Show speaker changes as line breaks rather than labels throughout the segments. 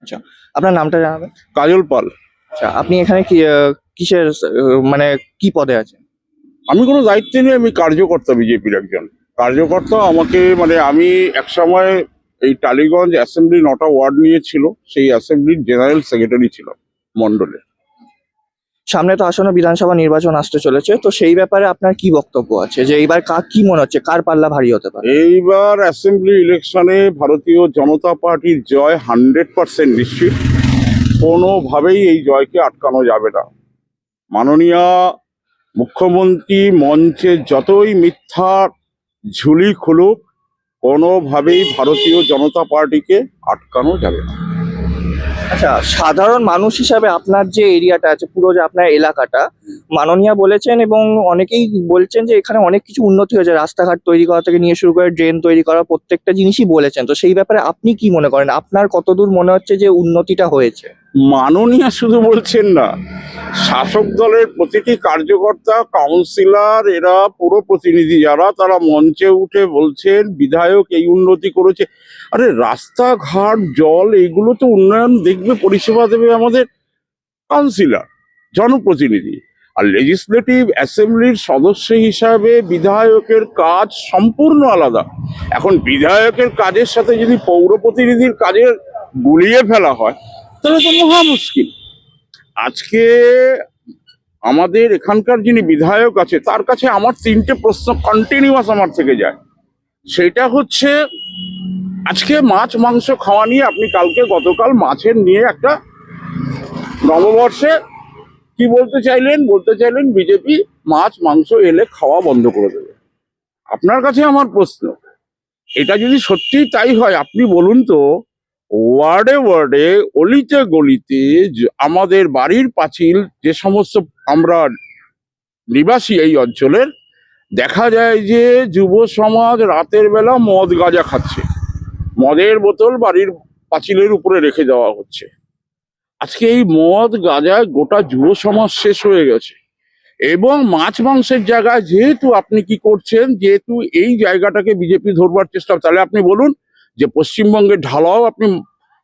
আচ্ছা, আপনার নামটা জানাবেন?
কাজল পাল।
আচ্ছা, আপনি এখানে কিসের মানে কি পদে আছেন?
আমি কোনো দায়িত্বে নেই, আমি কার্যকর্তা, বিজেপির একজন কার্যকর্তা। আমাকে আমি একসময় এই টালিগঞ্জ অ্যাসেম্বলি 9টা ওয়ার্ড নিয়েছিল, সেই অ্যাসেম্বলির জেনারেল সেক্রেটারি ছিল মন্ডলে।
সামনে তো আসন্ন বিধানসভা নির্বাচন আসতে চলেছে, তো সেই ব্যাপারে আপনার কি বক্তব্য আছে যে এইবার কি মনে হচ্ছে কার পাল্লা ভারী হতে পারে?
এইবার অ্যাসেম্বলি ইলেকশনে ভারতীয় জনতা পার্টির জয় 100% নিশ্চিত। কোনোভাবেই এই জয়কে আটকানো যাবে না। মাননীয় মুখ্যমন্ত্রী মঞ্চে যতই মিথ্যা ঝুলি খুলুক, কোনোভাবেই ভারতীয় জনতা পার্টিকে আটকানো যাবে না।
আচ্ছা, সাধারণ মানুষ হিসাবে আপনার যে এরিয়াটা আছে, পুরো যে আপনার এলাকাটা, মাননীয়া বলেছেন এবং অনেকেই বলছেন যে এখানে অনেক কিছু উন্নতি হয়েছে, রাস্তাঘাট তৈরি করা থেকে নিয়ে শুরু করে ড্রেন তৈরি করা, প্রত্যেকটা জিনিসই বলেছেন। তো সেই ব্যাপারে আপনি কি মনে করেন, আপনার কতদূর মনে হচ্ছে যে উন্নতিটা হয়েছে?
মাননীয় শুধু বলছেন না, শাসক দলের প্রতিটি কার্যকর্তা, কাউন্সিলর, এরা পুরো প্রতিনিধি যারা, তারা মঞ্চে উঠে বলছেন বিধায়ক এই উন্নতি করেছে। আরে রাস্তাঘাট, জল, এইগুলো তো উন্নয়ন দেখবে, পরিষেবা দেবে আমাদের কাউন্সিলর, জনপ্রতিনিধি। আর লেজিসলেটিভ অ্যাসেম্বলির সদস্য হিসাবে বিধায়কের কাজ সম্পূর্ণ আলাদা। এখন বিধায়কের কাজের সাথে যদি পৌর প্রতিনিধির কাজের গুলিয়ে ফেলা হয়, তাহলে তো মহা মুশকিল। আজকে আমাদের এখানকার যিনি বিধায়ক আছে, তার কাছে আমার 3টে প্রশ্ন কন্টিনিউয়াস আমার থেকে যায়। সেটা হচ্ছে, আজকে মাছ মাংস খাওয়া নিয়ে আপনি গতকাল মাছের নিয়ে একটা নববর্ষে কি বলতে চাইলেন বিজেপি মাছ মাংস এলে খাওয়া বন্ধ করে দেবে। আপনার কাছে আমার প্রশ্ন, এটা যদি সত্যি তাই হয়, আপনি বলুন তো, ওয়ার্ডে ওয়ার্ডে, অলিতে গলিতে আমাদের বাড়ির পাঁচিল, যে সমস্ত আমরা নিবাসী এই অঞ্চলের, দেখা যায় যে যুব সমাজ রাতের বেলা মদ গাঁজা খাচ্ছে, মদের বোতল বাড়ির পাঁচিলের উপরে রেখে দেওয়া হচ্ছে। আজকে এই মদ গাঁজায় গোটা যুব সমাজ শেষ হয়ে গেছে। এবং মাছ মাংসের জায়গায় যেহেতু আপনি কি করছেন, যেহেতু এই জায়গাটাকে বিজেপি ধরবার চেষ্টা, তাহলে আপনি বলুন যে পশ্চিমবঙ্গের ঢালাও আপনি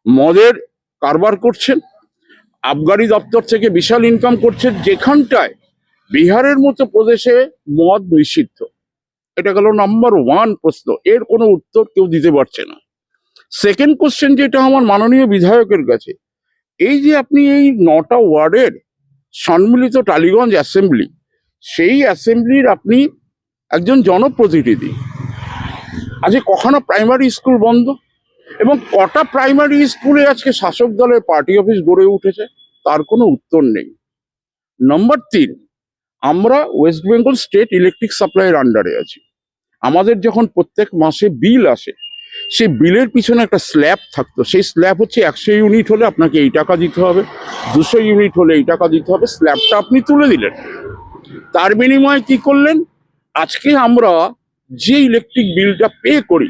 মদের কারবার করছেন, আবগারি দপ্তর থেকে বিশাল ইনকাম করছেন, যেখানটায় বিহারের মতো প্রদেশে মদ নিষিদ্ধ। এটা গেল নাম্বার 1 প্রশ্ন, এর কোনো উত্তর কেউ দিতে পারছে না। সেকেন্ড কোশ্চেন যেটা আমার মাননীয় বিধায়কের কাছে, এই যে আপনি এই 9টা ওয়ার্ডের সম্মিলিত টালিগঞ্জ অ্যাসেম্বলি, সেই অ্যাসেম্বলির আপনি একজন জনপ্রতিনিধি, আজকে কখনো প্রাইমারি স্কুল বন্ধ, এবং কটা প্রাইমারি স্কুলে আজকে শাসক দলের পার্টি অফিস গড়ে উঠেছে, তার কোনো উত্তর নেই। নাম্বার 3, আমরা ওয়েস্ট বেঙ্গল স্টেট ইলেকট্রিক সাপ্লাইয়ের আন্ডারে আছি। আমাদের যখন প্রত্যেক মাসে বিল আসে, সেই বিলের পিছনে একটা স্ল্যাব থাকতো, সেই স্ল্যাব হচ্ছে 100 ইউনিট হলে আপনাকে এই টাকা দিতে হবে, 200 ইউনিট হলে এই টাকা দিতে হবে। স্ল্যাবটা আপনি তুলে দিলেন, তার বিনিময়ে কি করলেন, আজকে আমরা যে ইলেকট্রিক বিলটা পে করি,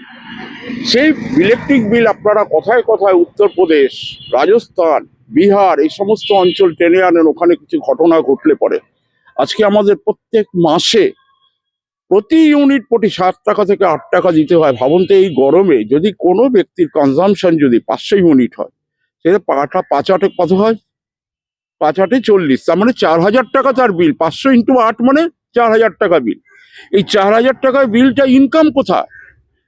সেই ইলেকট্রিক বিল আপনারা কথায় কথায় উত্তরপ্রদেশ, রাজস্থান, বিহার, এই সমস্ত অঞ্চল টেনে আনেন। ওখানে কিছু ঘটনা ঘটলে পরে আজকে আমাদের প্রত্যেক মাসে প্রতি ইউনিট প্রতি 7 টাকা থেকে 8 টাকা দিতে হয়। ভাবুন তো, এই গরমে যদি কোনো ব্যক্তির কনজামশন যদি 500 ইউনিট হয়, সেটা 5 কত হয়, 5 40, তার মানে 4000 টাকা তার বিল। 500 × 8 মানে 4000 টাকা বিল। এই 4000 টাকার বিলটা ইনকাম কোথায়?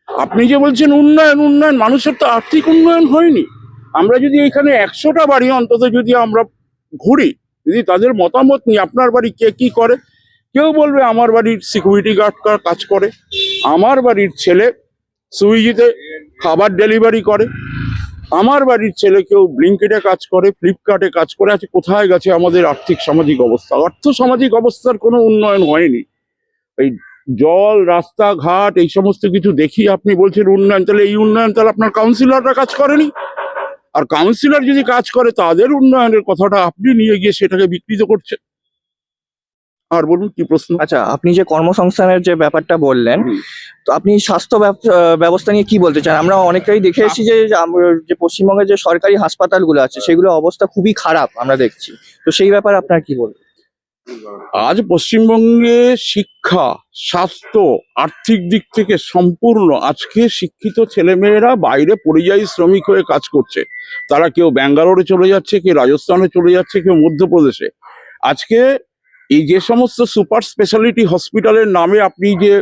আপনি যে বলছেন উন্নয়ন উন্নয়ন, মানুষের তো আর্থিক উন্নয়ন হয়নি। আমরা যদি এখানে 100টা বাড়ি অন্তত যদি আমরা ঘুরি, যদি তাদের মতামত নিই, আপনার বাড়ি কে কি করে, কেউ বলবে আমার বাড়ির সিকিউরিটি গার্ড কাজ করে, আমার বাড়ির ছেলে সুইগিতে খাবার ডেলিভারি করে, আমার বাড়ির ছেলে কেউ ব্লিঙ্কিটে কাজ করে, ফ্লিপকার্টে কাজ করে। আছে কোথায় গেছে আমাদের আর্থিক সামাজিক অবস্থা? অর্থ সামাজিক অবস্থার কোনো উন্নয়ন হয়নি। এই জল, রাস্তাঘাট, এই সমস্ত কিছু দেখি আপনি বলছেন উন্নয়ন, তাহলে এই উন্নয়ন তাহলে আপনার কাউন্সিলররা কাজ করেনি। আর কাউন্সিলর যদি কাজ করে, তাদের উন্নয়নের কথাটা আপনি নিয়ে গিয়ে সেটাকে বিকৃত করছেন। আর বলুন কি প্রশ্ন?
আচ্ছা, আপনি যে কর্মসংস্থানের যে ব্যাপারটা বললেন, তো আপনি স্বাস্থ্য ব্যবস্থা নিয়ে কি বলতে চান? আমরা অনেকটাই দেখে এসেছি যে পশ্চিমবঙ্গের যে সরকারি হাসপাতালগুলো আছে, সেগুলো অবস্থা খুবই খারাপ আমরা দেখছি। তো সেই ব্যাপারে আপনার কি বলবেন?
আজ পশ্চিমবঙ্গে শিক্ষা, স্বাস্থ্য, আর্থিক দিক থেকে সম্পূর্ণ আজকে শিক্ষিত ছেলেমেয়েরা বাইরে পরিযায়ী শ্রমিক হয়ে কাজ করছে। তারা কেউ ব্যাঙ্গালোরে চলে যাচ্ছে, কেউ রাজস্থানে চলে যাচ্ছে, কেউ মধ্যপ্রদেশে। আজকে এই যে সমস্ত সুপার স্পেশালিটি হসপিটালের নামে আপনি যে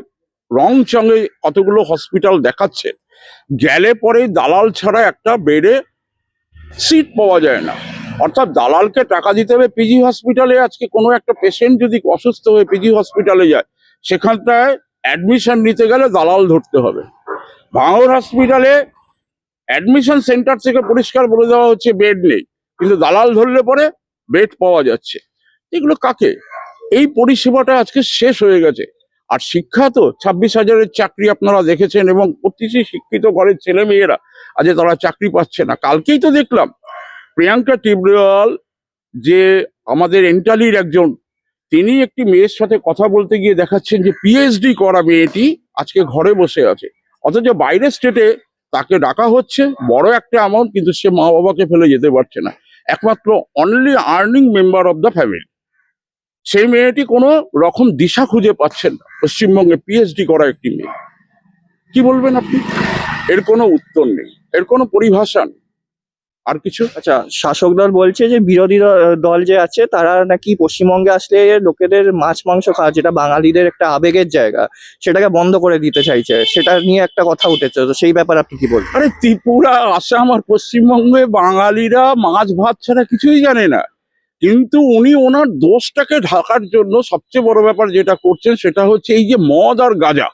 রং চঙে কতগুলো হসপিটাল দেখাচ্ছে, গেলে পরে দালাল ছাড়া একটা বেডে সিট পাওয়া যায় না। অর্থাৎ দালালকে টাকা দিতে হবে। পিজি হসপিটালে আজকে কোনো একটা পেশেন্ট যদি অসুস্থ হয়ে পিজি হসপিটালে যায়, সেখানটায় অ্যাডমিশন নিতে গেলে দালাল ধরতে হবে। ভাঙড় হসপিটালে অ্যাডমিশন সেন্টার থেকে পরিষ্কার বলে দেওয়া হচ্ছে বেড নেই, কিন্তু দালাল ধরলে পরে বেড পাওয়া যাচ্ছে। এগুলো কাকে? এই পরিষেবাটা আজকে শেষ হয়ে গেছে। আর শিক্ষা তো 26,000-এর চাকরি আপনারা দেখেছেন, এবং প্রতিটি শিক্ষিত ঘরের ছেলে মেয়েরা আজ তারা চাকরি পাচ্ছে না। কালকেই তো দেখলাম প্রিয়াঙ্কা টিবরিয়াল, যে আমাদের এন্টালির একজন, তিনি একটি মেয়ের সাথে কথা বলতে গিয়ে দেখাচ্ছেন যে পিএইচডি করা মেয়েটি আজকে ঘরে বসে আছে, অথচ বাইরের স্টেটে তাকে ডাকা হচ্ছে বড় একটা অ্যামাউন্ট, কিন্তু সে মা বাবাকে ফেলে যেতে পারছে না। একমাত্র only earning member of the family, সেই মেয়েটি কোনো রকম দিশা খুঁজে পাচ্ছেন না। পশ্চিমবঙ্গে পিএইচডি করা একটি মেয়ে, কি বলবেন আপনি? এর কোনো উত্তর নেই, এর কোনো পরিভাষা নেই। আর কিছু?
আচ্ছা, শাসক দল বলছে যে বিরোধী দল যে আছে তারা নাকি পশ্চিমবঙ্গে আসলে লোকেদের মাছ মাংস খাওয়া, যেটা বাঙালিদের একটা আবেগের জায়গা, সেটাকে বন্ধ করে দিতে চাইছে। সেটা নিয়ে একটা কথা উঠেছে, তো সেই ব্যাপারে আপনি কি বলবেন?
আরে ত্রিপুরা, আসাম আর পশ্চিমবঙ্গে বাঙালিরা মাছ ভাত ছাড়া কিছুই জানে না। কিন্তু উনি ওনার দোষটাকে ঢাকার জন্য সবচেয়ে বড় ব্যাপার যেটা করছেন, সেটা হচ্ছে এই যে মদ আর গাঁজা,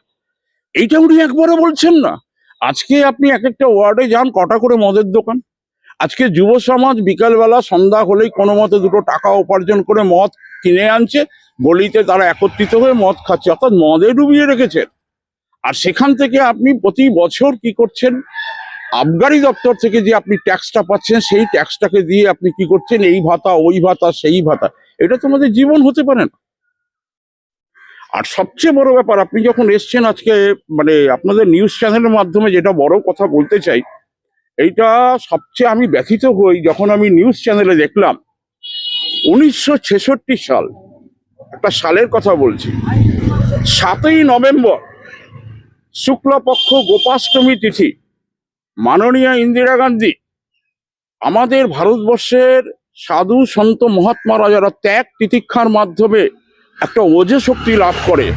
এইটা উনি একবারও বলছেন না। আজকে আপনি এক একটা ওয়ার্ডে যান, কটা করে মদের দোকান। আজকে যুব সমাজ বিকালবেলা সন্ধ্যা হলেই কোনো মতে দুটো টাকা উপার্জন করে মদ কিনে আনছে, গলিতে তারা একত্রিত হয়ে মদ খাচ্ছে, অর্থাৎ মদে ডুবিয়ে রেখেছেন। আর সেখান থেকে আপনি প্রতি বছর কি করছেন, আবগারি দপ্তর থেকে যে আপনি ট্যাক্সটা পাচ্ছেন, সেই ট্যাক্সটাকে দিয়ে আপনি কি করছেন, এই ভাতা ওই ভাতা সেই ভাতা। এটা তো আমাদের জীবন হতে পারে না। আর সবচেয়ে বড় ব্যাপার, আপনি যখন এসছেন আজকে, মানে আপনাদের নিউজ চ্যানেলের মাধ্যমে যেটা বড় কথা বলতে চাই, এইটা সবচেয়ে আমি ব্যথিত হই যখন আমি নিউজ চ্যানেলে দেখলাম 1966 সাল, একটা সালের কথা বলছি, 7ই নভেম্বর শুক্লপক্ষ গোপাষ্টমী তিথি, মাননীয়া ইন্দিরা গান্ধী আমাদের ভারতবর্ষের সাধু সন্ত মহাত্মারা যারা ত্যাগ তিতিক্ষার মাধ্যমে একটা ওজে শক্তি লাভ করে,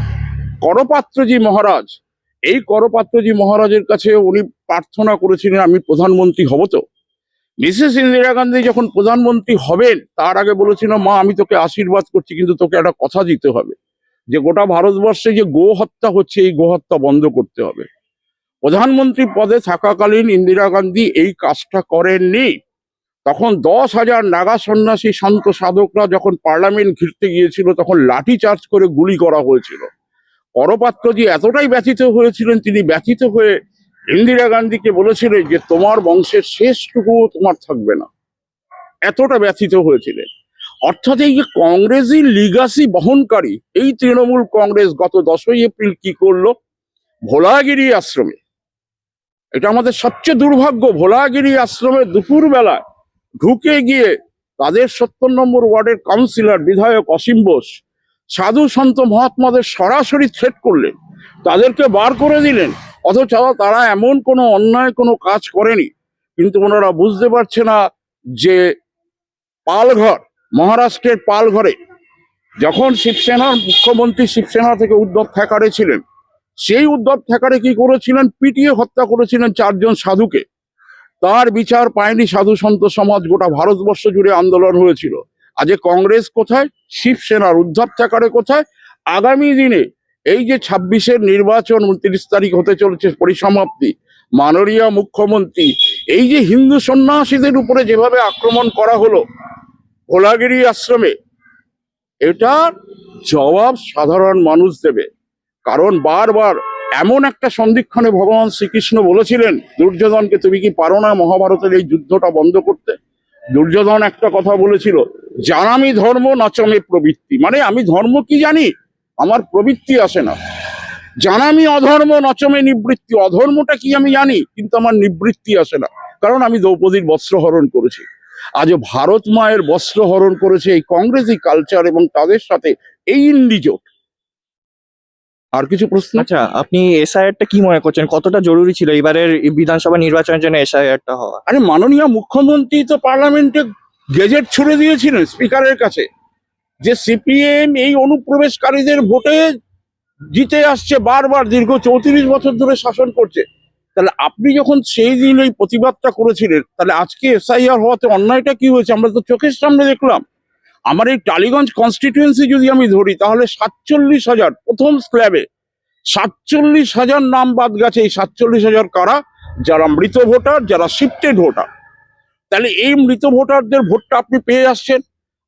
করপাত্রজি মহারাজ, এই করপাত্রজি মহারাজের কাছে উনি প্রার্থনা করেছিলেন, আমি প্রধানমন্ত্রী হব। তো মিসেস ইন্দিরা গান্ধী যখন প্রধানমন্ত্রী হবেন, তার আগে বলেছিল, মা আমি তোকে আশীর্বাদ করছি, কিন্তু তোকে একটা কথা দিতে হবে, যে গোটা ভারতবর্ষে যে গো হত্যা হচ্ছে, এই গো হত্যা বন্ধ করতে হবে। প্রধানমন্ত্রী পদে থাকাকালীন ইন্দিরা গান্ধী এই কাজটা করেননি। তখন 10,000 নাগা সন্ন্যাসী শান্ত সাধকরা যখন পার্লামেন্ট ঘিরতে গিয়েছিল, তখন লাঠি চার্জ করে গুলি করা হয়েছিল। করপাত্রজি এতটাই ব্যথিত হয়েছিলেন, তিনি ব্যথিত হয়ে ইন্দিরা গান্ধীকে বলেছিলেন যে তোমার বংশের শেষটুকুও তোমার থাকবে না, এতটা ব্যথিত হয়েছিলেন। অর্থাৎ এই যে কংগ্রেসই লিগাসি বহনকারী এই তৃণমূল কংগ্রেস গত 10ই এপ্রিল কি করলো, ভোলাগিরি আশ্রমে, এটা আমাদের সবচেয়ে দুর্ভাগ্য, ভোলাগিরি আশ্রমে দুপুর বেলায় ঢুকে গিয়ে তাদের 70 নম্বর ওয়ার্ডের কাউন্সিলর বিধায়ক অসীম বোস সাধু সন্ত মহাত্মাদের সরাসরি থ্রেট করলেন, তাদেরকে বার করে দিলেন, অথচ তারা এমন কোনো অন্যায় কোনো কাজ করেনি। কিন্তু ওনারা বুঝতে পারছে না যে পালঘর, মহারাষ্ট্রের পালঘরে যখন শিবসেনার মুখ্যমন্ত্রী শিবসেনা থেকে উদ্ধব ঠাকরে ছিলেন, সেই উদ্ধব ঠাকরে কি করেছিলেন, পিটিয়ে হত্যা করেছিলেন 4 জন সাধুকে। তার বিচার পায়নি সাধু সন্ত সমাজ, গোটা ভারতবর্ষ জুড়ে আন্দোলন হয়েছিল। আজ কংগ্রেস কোথায়, শিবসেনার উদ্ধব ঠাকরে কোথায়? আগামী দিনে এই যে 26-এর নির্বাচন, 29 তারিখ হতে চলেছে পরিসমাপ্তি, মাননীয় মুখ্যমন্ত্রী এই যে হিন্দু সন্ন্যাসীদের উপরে যেভাবে আক্রমণ করা হলো ভোলাগিরি আশ্রমে, এটার জবাব সাধারণ মানুষ দেবে। কারণ বারবার এমন একটা সন্ধিক্ষণে ভগবান শ্রীকৃষ্ণ বলেছিলেন দুর্যোধনকে, তুমি কি পারো না মহাভারতের এই যুদ্ধটা বন্ধ করতে? দুর্যোধন একটা কথা বলেছিল, জানামি ধর্ম নাচমে প্রবৃত্তি, মানে আমি ধর্ম কি জানি, আমার প্রবৃত্তি আসে না। জানামি অধর্ম নচমে নিবৃত্তি, অধর্মটা কি আমি জানি, কিন্তু আমার নিবৃত্তি আসে না, কারণ আমি দ্রৌপদীর বস্ত্র হরণ করেছি। আজ ভারত মায়ের বস্ত্র হরণ করেছে এই কংগ্রেসি কালচার এবং তাদের সাথে এই ইন্ডি জোট। আর কিছু প্রশ্ন?
আচ্ছা, আপনি এসআইআরটা কি মনে করছেন, কতটা জরুরি ছিল এবারের এই বিধানসভা নির্বাচনের জন্য এসআইআরটা হওয়া?
আরে মাননীয় মুখ্যমন্ত্রী তো পার্লামেন্টে গেজেট ছুড়ে দিয়েছিলেন স্পিকারের কাছে যে সিপিএম এই অনুপ্রবেশকারীদের ভোটে জিতে আসছে, বারবার দীর্ঘ 34 বছর ধরে শাসন করছে। তাহলে আপনি যখন সেই দিন এই প্রতিবাদটা করেছিলেন, তাহলে আজকে এসআইআর হওয়াতে অন্যায়টা কি হয়েছে আমরা তো চোখের সামনে দেখলাম। আমার এই টালিগঞ্জ কনস্টিটিউয়েন্সি যদি আমি ধরি, তাহলে 47,000 প্রথম স্ল্যাবে 47,000 নাম বাদ গেছে। এই 47,000 কারা? যারা মৃত ভোটার, যারা শিফটেড ভোটার। তাহলে এই মৃত ভোটারদের ভোটটা আপনি পেয়ে আসছেন।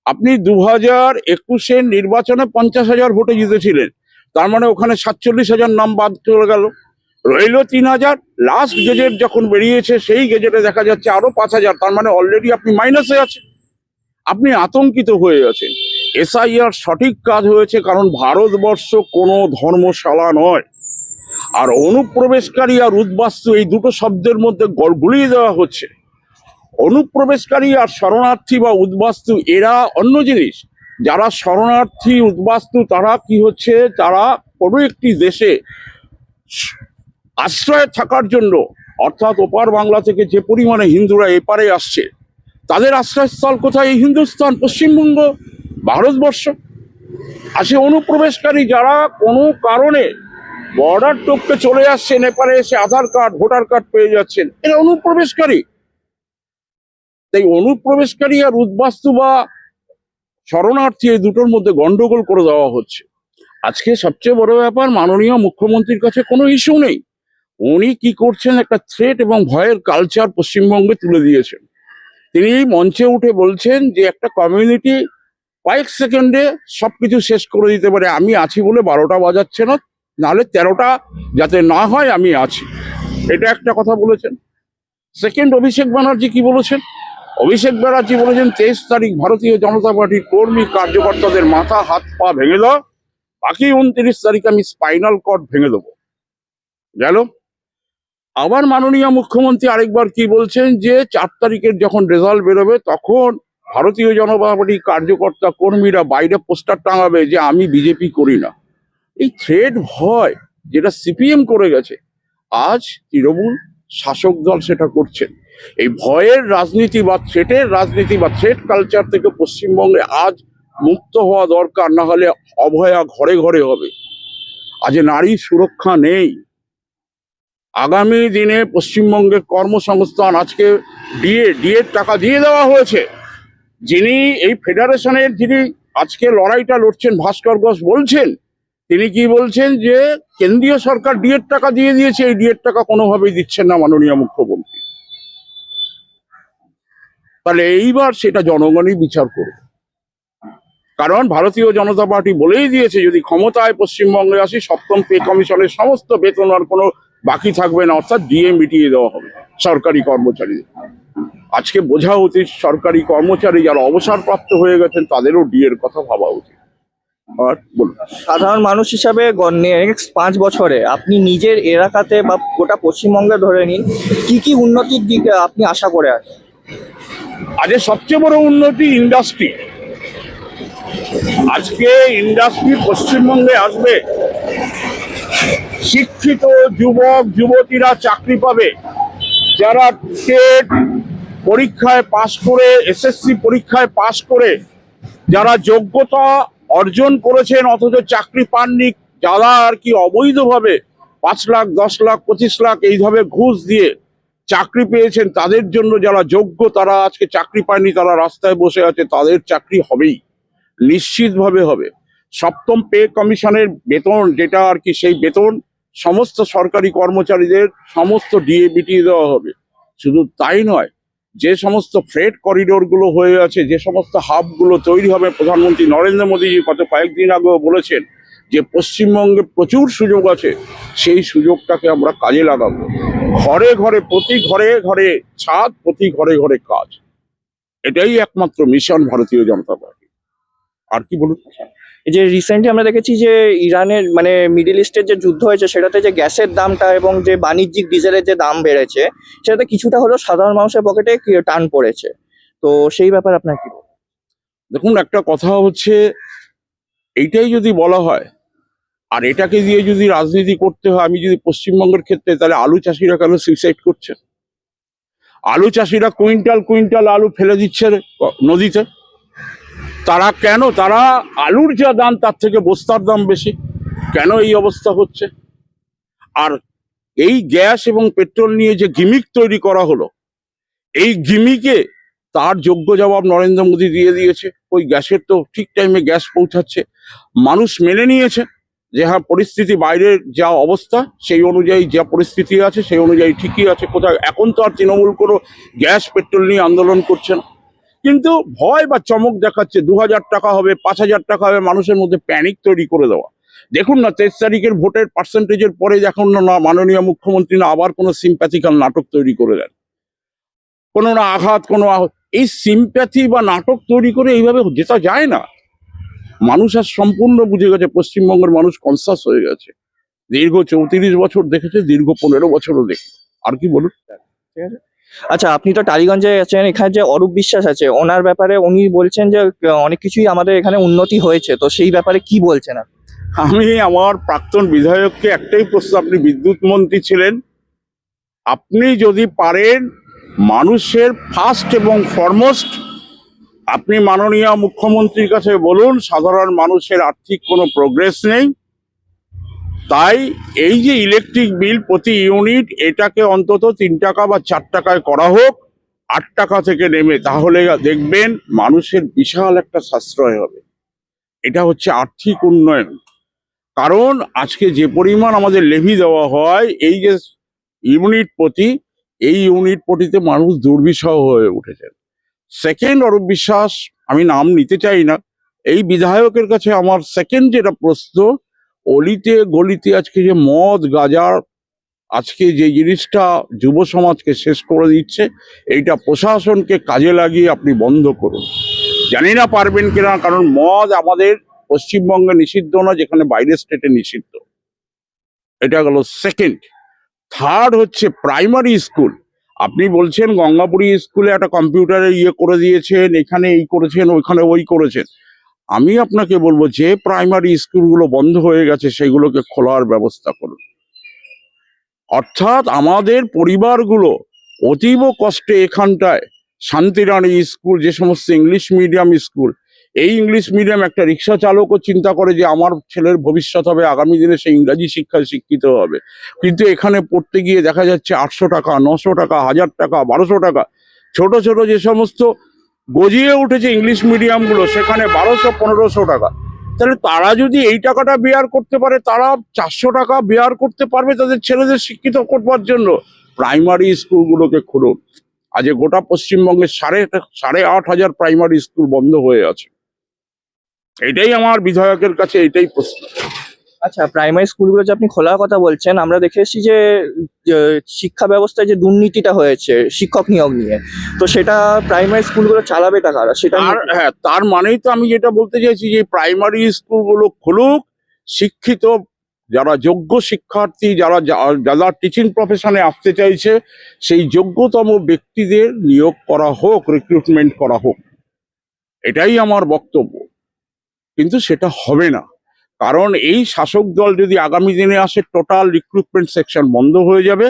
আপনি 2021-এর নির্বাচনে 50,000 ভোটে জিতেছিলেন, তার মানে ওখানে 47,000 নাম বাদ চলে গেল, রইল 3,000। লাস্ট গেজেট যখন বেরিয়েছে সেই গেজেটে দেখা যাচ্ছে আরো 5,000, তার মানে অলরেডি আপনি মাইনাসে আছেন। আপনি আতঙ্কিত হয়ে আছেন। এসআইআর সঠিক কাজ হয়েছে, কারণ ভারতবর্ষ কোনো ধর্মশালা নয়। আর অনুপ্রবেশকারী আর উদ্বাস্তু এই দুটো শব্দের মধ্যে গুলিয়ে দেওয়া হচ্ছে। অনুপ্রবেশকারী আর শরণার্থী বা উদ্বাস্তু এরা অন্য জিনিস। যারা শরণার্থী উদ্বাস্তু তারা কি হচ্ছে, তারা কোনো একটি দেশে আশ্রয়ে থাকার জন্য, অর্থাৎ ওপার বাংলা থেকে যে পরিমাণে হিন্দুরা এপারে আসছে, তাদের আশ্রয়স্থল কোথায়? এই হিন্দুস্তান, পশ্চিমবঙ্গ, ভারতবর্ষ। আসে অনুপ্রবেশকারী যারা কোনো কারণে বর্ডার টপকে চলে আসছেন, এপারে এসে আধার কার্ড, ভোটার কার্ড পেয়ে যাচ্ছেন, এরা অনুপ্রবেশকারী। তাই অনুপ্রবেশকারী আর উদ্বাস্তু বা শরণার্থী এই দুটোর মধ্যে গন্ডগোল করে দেওয়া হচ্ছে। আজকে সবচেয়ে বড় ব্যাপার, মাননীয় মুখ্যমন্ত্রীর কাছে কোনো ইস্যু নেই। উনি কি করছেন, একটা থ্রেট এবং ভয়ের কালচার পশ্চিমবঙ্গে তুলে দিয়েছেন। তিনি মঞ্চে উঠে বলছেন যে একটা কমিউনিটি কয়েক সেকেন্ডে সবকিছু শেষ করে দিতে পারে। আমি আছি বলে 12টা বাজাচ্ছে না, নাহলে 13টা যাতে না হয় আমি আছি, এটা একটা কথা বলেছেন। সেকেন্ড, অভিষেক ব্যানার্জি কি বলেছেন? অভিষেক ব্যানার্জি বলেছেন 23 তারিখ ভারতীয় জনতা পার্টির কর্মী কার্যকর্তাদের মাথা হাত পা ভেঙে দাও, বাকি 29 তারিখ আমি স্পাইনাল কর্ড ভেঙে দেবো। গেল। আবার মাননীয় মুখ্যমন্ত্রী আরেকবার কি বলছেন যে 4 তারিখের যখন রেজাল্ট বেরোবে তখন ভারতীয় জনতা পার্টির কার্যকর্তা কর্মীরা বাইরে পোস্টার টাঙাবে যে আমি বিজেপি করি না। এই থ্রেড ভয় যেটা সিপিএম করে গেছে, আজ তৃণমূল শাসক দল সেটা করছেন। এই ভয়ের রাজনীতি বা থ্রেটের রাজনীতি বা থ্রেট কালচার থেকে পশ্চিমবঙ্গে আজ মুক্ত হওয়া দরকার, না হলে অভয়া ঘরে ঘরে হবে। আজ নারী সুরক্ষা নেই। আগামী দিনে পশ্চিমবঙ্গের কর্মসংস্থান, আজকে ডিএর টাকা দিয়ে দেওয়া হয়েছে। যিনি এই ফেডারেশনের যিনি আজকে লড়াইটা লড়ছেন, ভাস্কর ঘোষ বলছেন, তিনি কি বলছেন যে কেন্দ্রীয় সরকার ডিএর টাকা দিয়ে দিয়েছে, এই ডিএর টাকা কোনোভাবেই দিচ্ছেন না মাননীয় মুখ্যমন্ত্রী। তাহলে এইবার সেটা জনগণই বিচার করবে, কারণ ভারতীয় জনতা পার্টি বলেই দিয়েছে যদি ক্ষমতায় পশ্চিমবঙ্গে আসি 7ম পে কমিশনের সমস্ত বেতন আর কোনো বাকি থাকবে না, অর্থাৎ ডিএ মিটিয়ে দেওয়া হবে সরকারি কর্মচারীদের। আজকে বোঝা উচিত সরকারি কর্মচারী যারা অবসরপ্রাপ্ত হয়ে গেছেন তাদেরও ডিএর কথা ভাবা উচিত। আর বলুন,
সাধারণ মানুষ হিসাবে নেক্সট 5 বছরে আপনি নিজের এলাকাতে বা গোটা পশ্চিমবঙ্গে ধরে নিন, কি কি উন্নতির দিকে আপনি আশা করে আছেন?
আজ সবচেয়ে বড় উন্নতি ইন্ডাস্ট্রি। আজকে ইন্ডাস্ট্রি পশ্চিমবঙ্গে আসবে, শিক্ষিত যুবক যুবতীরা চাকরি পাবে, যারা টেট পরীক্ষায় পাশ করে, এসএসসি পরীক্ষায় পাশ করে যারা যোগ্যতা অর্জন করেছেন অথচ চাকরি পাননি, যারা আর কি অবৈধভাবে 5 লাখ 10 লাখ 25 লাখ এইভাবে ঘুষ দিয়ে চাকরি পেয়েছেন, তাদের জন্য যারা যোগ্য তারা আজকে চাকরি পায়নি, তারা রাস্তায় বসে আছে, তাদের চাকরি হবেই, নিশ্চিতভাবে হবে। 7ম পে কমিশনের বেতন যেটা আর কি, সেই বেতন সমস্ত সরকারি কর্মচারীদের সমস্ত ডিএ মিটিয়ে দেওয়া হবে। শুধু তাই নয়, যে সমস্ত ফ্রেট করিডোর গুলো হয়ে আছে, যে সমস্ত হাবগুলো তৈরি হবে, প্রধানমন্ত্রী নরেন্দ্র মোদীজি গত কয়েকদিন আগেও বলেছেন যে পশ্চিমবঙ্গে প্রচুর সুযোগ আছে, সেই সুযোগটাকে আমরা কাজে লাগাবো। ঘরে ঘরে, প্রতি ঘরে ঘরে ছাদ, প্রতি ঘরে ঘরে কাজ, এটাই একমাত্র মিশন ভারতীয় জনতা পার্টি। আর কি বলুন?
এই যে রিসেন্টলি আমরা দেখেছি যে ইরানের মানে মিডল ইস্টের যে যুদ্ধ হয়েছে সেটাতে যে গ্যাসের দামটা এবং যে বাণিজ্যিক ডিজেলের যে দাম বেড়েছে, সেটাতে কিছুটা হলেও সাধারণ মানুষের পকেটে টান পড়েছে। তো সেই ব্যাপারে আপনার কি বলবেন?
দেখুন, একটা কথা হচ্ছে, এইটাই যদি বলা হয় আর এটাকে দিয়ে যদি রাজনীতি করতে হয়, আমি যদি পশ্চিমবঙ্গের ক্ষেত্রে, তাহলে আলু চাষিরা কেন সুইসাইড করছে? আলু চাষিরা কুইন্টাল কুইন্টাল আলু ফেলে দিচ্ছে নদীতে। তারা আলুর যা দাম তার থেকে বস্তার দাম বেশি। কেন এই অবস্থা হচ্ছে? আর এই গ্যাস এবং পেট্রোল নিয়ে যে গিমিক তৈরি করা হলো, এই গিমিকে তার যোগ্য জবাব নরেন্দ্র মোদী দিয়ে দিয়েছে। ওই গ্যাসের তো ঠিক টাইমে গ্যাস পৌঁছাচ্ছে, মানুষ মেনে নিয়েছে যে হ্যাঁ, পরিস্থিতি বাইরের যা অবস্থা সেই অনুযায়ী, যা পরিস্থিতি আছে সেই অনুযায়ী ঠিকই আছে। কোথায় এখন তো আর তৃণমূল কোনো গ্যাস পেট্রোল নিয়ে আন্দোলন করছে না, কিন্তু ভয় বা চমক দেখাচ্ছে। 2000 টাকা হবে, 5000 টাকা হবে, মানুষের মধ্যে প্যানিক তৈরি করে দেওয়া। দেখুন না, 23 তারিখের ভোটের পার্সেন্টেজের পরে দেখুন না, মাননীয় মুখ্যমন্ত্রী না আবার কোনো সিম্প্যাথিক্যাল নাটক তৈরি করে দেন, কোনো না আঘাত, এই সিম্প্যাথি বা নাটক তৈরি করে এইভাবে যেটা যায় না। মানুষ আর সম্পূর্ণ বুঝে গেছে, পশ্চিমবঙ্গের মানুষ কনসাস হয়ে গেছে। দীর্ঘ 34 বছর দেখেছে, দীর্ঘ 15 বছরও দেখে। আর কি বলুন?
ঠিক আছে। আচ্ছা, আপনি তো টালিগঞ্জে আছেন, এখানে যে অরূপ বিশ্বাস আছে ওনার ব্যাপারে উনি বলছেন যে অনেক কিছুই আমাদের এখানে উন্নতি হয়েছে, তো সেই ব্যাপারে কি বলছেন আপনি?
আমি আমার প্রাক্তন বিধায়ককে একটাই প্রশ্ন, আপনি বিদ্যুৎ মন্ত্রী ছিলেন, আপনি যদি পারেন মানুষের ফার্স্ট এবং ফরমোস্ট, আপনি মাননীয় মুখ্যমন্ত্রীর কাছে বলুন সাধারণ মানুষের আর্থিক কোনো প্রোগ্রেস নেই, তাই এই যে ইলেকট্রিক বিল প্রতি ইউনিট, এটাকে অন্তত 3 টাকা বা 4 টাকায় করা হোক, 8 টাকা থেকে নেমে, তাহলে দেখবেন মানুষের বিশাল একটা সাশ্রয় হবে। এটা হচ্ছে আর্থিক উন্নয়ন। কারণ আজকে যে পরিমাণ আমাদের লেভি দেওয়া হয় এই যে ইউনিট প্রতি, এই ইউনিট প্রতিতে মানুষ দুর্বিষহ হয়ে উঠেছে। সেকেন্ড, অরূপ বিশ্বাস, আমি নাম নিতে চাই না, এই বিধায়কের কাছে আমার সেকেন্ড যেটা প্রশ্ন, অলিতে গলিতে আজকে যে মদ গাঁজার, আজকে যে জিনিসটা যুব সমাজকে শেষ করে দিচ্ছে, এইটা প্রশাসনকে কাজে লাগিয়ে আপনি বন্ধ করুন। জানি না পারবেন কিনা, কারণ মদ আমাদের পশ্চিমবঙ্গে নিষিদ্ধ না, যেখানে বাইরের স্টেটে নিষিদ্ধ। এটা গেল সেকেন্ড। থার্ড হচ্ছে প্রাইমারি স্কুল। আপনি বলছেন গঙ্গাপুরী স্কুলে একটা কম্পিউটারে করে দিয়েছেন, এখানে এই করেছেন, ওইখানে ওই করেছেন। আমি আপনাকে বলবো যে প্রাইমারি স্কুলগুলো বন্ধ হয়ে গেছে সেগুলোকে খোলার ব্যবস্থা করুন। অর্থাৎ আমাদের পরিবারগুলো অতীব কষ্টে এখানটায় শান্তিরানী স্কুল, যে সমস্ত ইংলিশ মিডিয়াম স্কুল, এই ইংলিশ মিডিয়াম একটা রিক্সা চালকও চিন্তা করে যে আমার ছেলের ভবিষ্যৎ হবে, আগামী দিনে সে ইংরাজি শিক্ষায় শিক্ষিত হবে, কিন্তু এখানে পড়তে গিয়ে দেখা যাচ্ছে 800 টাকা, 900 টাকা, 1000 টাকা, 1200 টাকা। ছোট ছোট যে সমস্ত গজিয়ে উঠেছে ইংলিশ মিডিয়ামগুলো, সেখানে 1200-1500 টাকা। তাহলে তারা যদি এই টাকাটা বেয়ার করতে পারে, তারা 400 টাকা বেয়ার করতে পারবে তাদের ছেলেদের শিক্ষিত করবার জন্য। প্রাইমারি স্কুলগুলোকে খুলুন। আজ গোটা পশ্চিমবঙ্গে 8,500 প্রাইমারি স্কুল বন্ধ হয়ে আছে। এটাই আমার বিধায়কের কাছে এটাই প্রশ্ন।
আচ্ছা, প্রাইমারি স্কুলগুলো যে আপনি খোলার কথা বলছেন, আমরা দেখে এসেছি যে শিক্ষা ব্যবস্থায় যে দুর্নীতিটা হয়েছে শিক্ষক নিয়োগ নিয়ে, তো সেটা প্রাইমারি স্কুলগুলো চালাবে কারা সেটা
হ্যাঁ, তার মানেই তো আমি যেটা বলতে চাইছি যে প্রাইমারি স্কুলগুলো খুলুক, শিক্ষিত যারা যোগ্য শিক্ষার্থী, যারা টিচিং প্রফেশনে আসতে চাইছে, সেই যোগ্যতম ব্যক্তিদের নিয়োগ করা হোক, রিক্রুটমেন্ট করা হোক। এটাই আমার বক্তব্য। কিন্তু সেটা হবে না, কারণ এই শাসক দল যদি আগামী দিনে আসে, টোটাল রিক্রুটমেন্ট সেকশন বন্ধ হয়ে যাবে।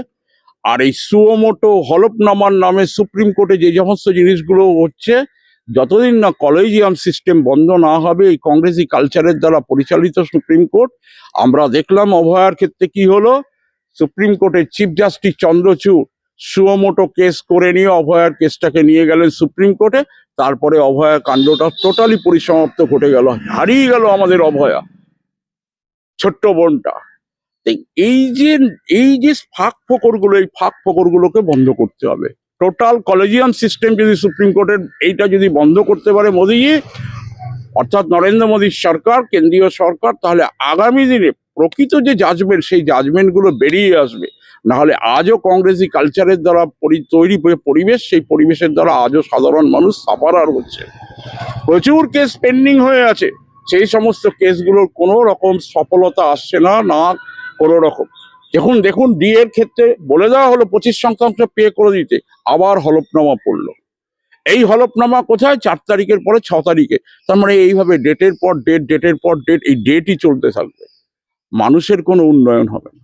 আর এই সুমোটো হলফনামার নামে সুপ্রিম কোর্টে যে সমস্ত জিনিসগুলো হচ্ছে, যতদিন না কলেজিয়াম সিস্টেম বন্ধ না হবে, এই কংগ্রেসি কালচারের দ্বারা পরিচালিত সুপ্রিম কোর্ট, আমরা দেখলাম অভয়ার ক্ষেত্রে কি হলো। সুপ্রিম কোর্টের chief justice Chandrachud suo motu case করে নিয়ে অভয়ার কেসটাকে নিয়ে গেলেন সুপ্রিম কোর্টে। তারপরে অভয়া কাণ্ডটা টোটালি পরিসমাপ্ত ঘটে গেল, হারিয়ে গেল আমাদের অভয়া, ছোট্ট বোনটা। এই যে ফাঁক ফোকরগুলো, এই ফাঁক ফোকরগুলোকে বন্ধ করতে হবে। টোটাল কলেজিয়াম সিস্টেম যদি সুপ্রিম কোর্টের এইটা যদি বন্ধ করতে পারে মোদিজি, অর্থাৎ নরেন্দ্র মোদীর সরকার, কেন্দ্রীয় সরকার, তাহলে আগামী দিনে প্রকৃত যে জাজমেন্ট, সেই জাজমেন্টগুলো বেরিয়ে আসবে। নাহলে আজও কংগ্রেসি কালচারের দ্বারা তৈরি পরিবেশ, সেই পরিবেশের দ্বারা আজও সাধারণ মানুষ সাফারার হচ্ছে। প্রচুর কেস পেন্ডিং হয়ে আছে, সেই সমস্ত কেসগুলোর কোনো রকম সফলতা আসছে না, না কোনো রকম। দেখুন ডি এর ক্ষেত্রে বলে দেওয়া হলো 25% পে করে দিতে, আবার হলফনামা পড়লো। এই হলফনামা কোথায়? 4 তারিখের পরে 6 তারিখে। তার মানে এইভাবে ডেটের পর ডেট, ডেটের পর ডেট, এই ডেটই চলতে থাকবে। মানুষের কোনো উন্নয়ন হবে না।